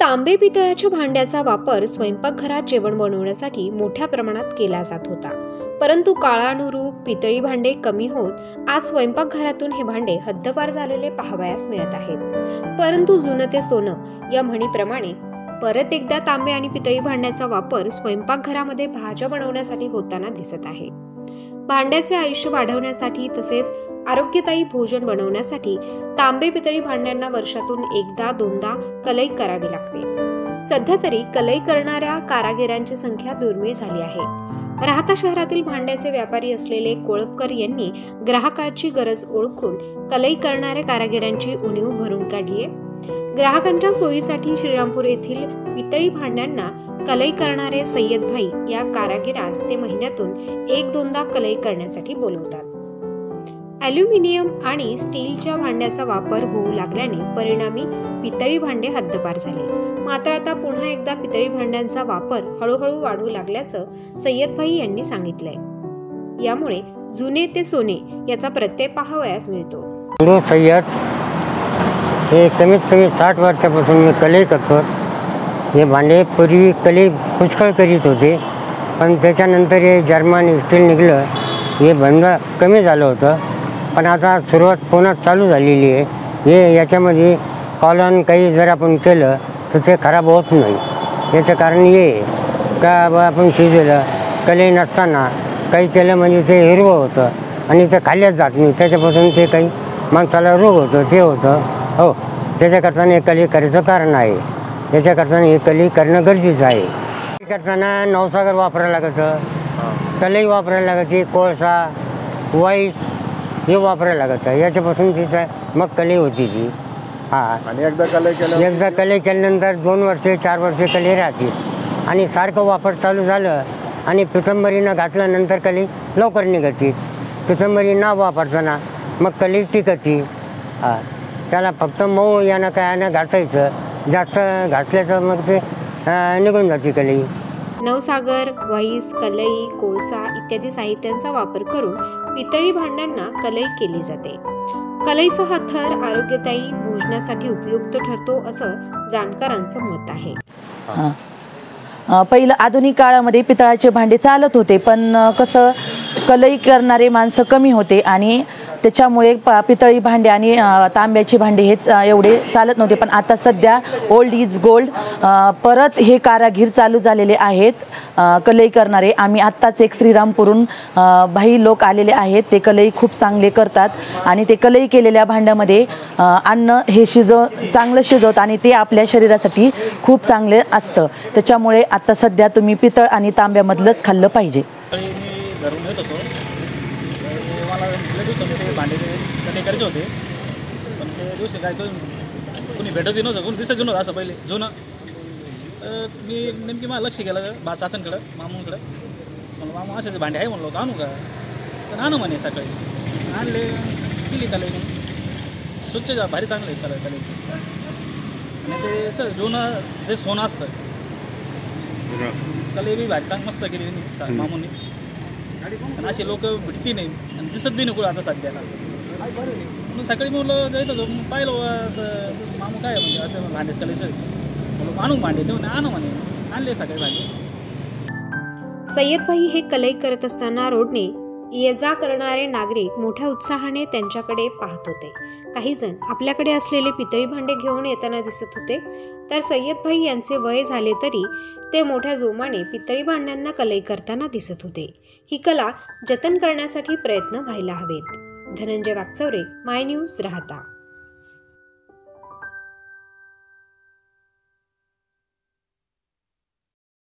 तांबे पितळाच्या भांड्याचा वापर स्वयंपाकघरात जेवण बनवण्यासाठी मोठ्या प्रमाणात केला जात होता, परंतु काळानुरूप पितळी भांडे कमी होत आज स्वयंपाकघरातून हे भांडे हद्दपार झालेले पाहावयास मिळत आहेत। परंतु जुनं ते सोनं या म्हणीप्रमाणे परत एकदा तांबे आणि पितळी भांड्याचा वापर स्वयंपाकघरामध्ये भाज्या बनवण्यासाठी होताना दिसत आहे। भांड्याचे आयुष्य वाढवण्यासाठी तसेच आरोग्यदायी भोजन बनवण्यासाठी तांबे पितळी भांड्यांना वर्षातून एकदा दोनदा कलई करावी लागते। सध्या तरी कलई करणाऱ्या कारागिरांची संख्या दुर्मिळ झाली आहे। राहता शहरातील भांड्याचे व्यापारी असलेले कोळपकर यांनी ग्राहकाची गरज ओळखून कलई करणाऱ्या कारागिरांची उणीव भरून काढली आहे। ग्राहकांच्या सोयीसाठी श्रीरामपूर येथील पितळी भांड्यांना कलई करणारे सय्यद भाई या कारागिरास ते महिन्यातून एक दोनदा कलई करण्यासाठी बोलवतात। ॲल्युमिनियम आणि स्टीलच्या भांड्याचा वापर होऊ लागल्याने परिणामी पितळी भांडे हद्दपार झाले। मात्र आता पुन्हा एकदा पितळी भांड्यांचा वापर हळूहळू वाढू लागल्याचं सय्यद भाई यांनी सांगितलंय। यामुळे जुने ते सोने याचा प्रत्यय पाहावयास मिळतो। सय्यद हे कमीत कमी 60 वर्षापासून मी कलई करतो। हे भांडे पूर्वी कलई पुष्कळ करीत होते, पण त्याच्यानंतर हे जर्मन स्टील निघालं, हे बंद कमी झालं होतं। पण आता सुरुवात पुन्हा चालू झालेली आहे। हे याच्यामध्ये कॉलन काही जर आपण केलं तर ते खराब होत नाही। याचं कारण हे का आपण शिजवलं कलई नसताना काही केलं म्हणजे ते हिरवं होतं आणि ते खाल्ल्याच जात नाही, त्याच्यापासून ते काही माणसाला रोग होतं, ते होतं। हो, त्याच्याकरता हे कलई करायचं कारण आहे। याच्याकरता हे कलई करणं गरजेचं आहे। करताना नवसागर वापरायला लागतं, कलई वापरायला लागते, कोळसा वाईस हे वापरायला लागतं। याच्यापासून तिथं मग कलई होती ती। आणि एकदा कलई केल्यानंतर 2 वर्षे 4 वर्षे कलई राहते आणि सारखं वापर चालू झालं आणि पितंबरीनं घातल्यानंतर कलई लवकर निघते। पितंबरी न वापरताना मग कलई टिकते। त्याला फक्त मऊ यानं काय घासायचं, जास्त घातल्याचं मग ते निघून जाते कलई। नवसागर, व्हाईस, कलई, कोळसा इत्यादी साहित्यांचा वापर करून पितळी भांड्यांना कलई केली जाते। कलईचा हा थर आरोग्यदायी भोजनासाठी उपयुक्त ठरतो असं जाणकारांचं मत आहे। पहिलं आधुनिक काळामध्ये पितळाचे भांडे चालत होते, पण कसं कलई करणारे माणसं कमी होते आणि त्याच्यामुळे पितळी भांडे आणि तांब्याचे भांडे हेच एवढे चालत नव्हते। पण आता सध्या ओल्ड इज गोल्ड, परत हे कारागीर चालू झालेले आहेत कलई करणारे। आम्ही आत्ताच एक श्रीरामपूरहून भाई लोक आलेले आहेत, ते कलई खूप चांगले करतात आणि ते कलई केलेल्या भांड्यामध्ये अन्न हे चांगलं शिजवतात आणि ते आपल्या शरीरासाठी खूप चांगले असतं। त्याच्यामुळे आता सध्या तुम्ही पितळ आणि तांब्यामधलंच खाल्लं पाहिजे। भांडे कधी करायचे होते, पण ते दिवशी काय कोणी भेटत नव्हतं, कोणी दिसत नव्हतं असं पहिले जुनं। मी नेमकी मला लक्ष केलं बा सासनकडं मामूकडं, म्हणलं मामू असे भांडे आहे म्हणलो, आणू का? पण आणू म्हणे। सकाळी आणले, केली कलई, स्वच्छ भारी चांगले कलई। आणि ते सर जुनं जे सोनं असतं कलई बी भारी मस्त केली त्यांनी मामूंनी। आणि असे लोक भेटती नाही आणि दिसत बी नको आता सध्याला। म्हणून सकाळी मुलं जायचं होतं, पाहिलं असं मामू काय म्हणजे असं भांडे कलायचं, म्हणून आणू भांडे, ते आणू म्हणे, आणले सकाळी भांडे। सय्यद भाई हे कलई करत असताना रोडने ये जा करणारे नागरिक मोठ्या उत्साहाने त्यांच्याकडे पाहत होते। काही जण आपल्याकडे असलेले पितळी भांडे घेऊन येताना दिसत होते, तर सय्यद भाई यांचे वय झाले तरी ते मोठ्या जोमाने पितळी भांड्यांना कलई करताना दिसत होते। ही कला जतन करण्यासाठी प्रयत्न व्हायला हवेत। धनंजय वाकचौरे, माय न्यूज, राहता।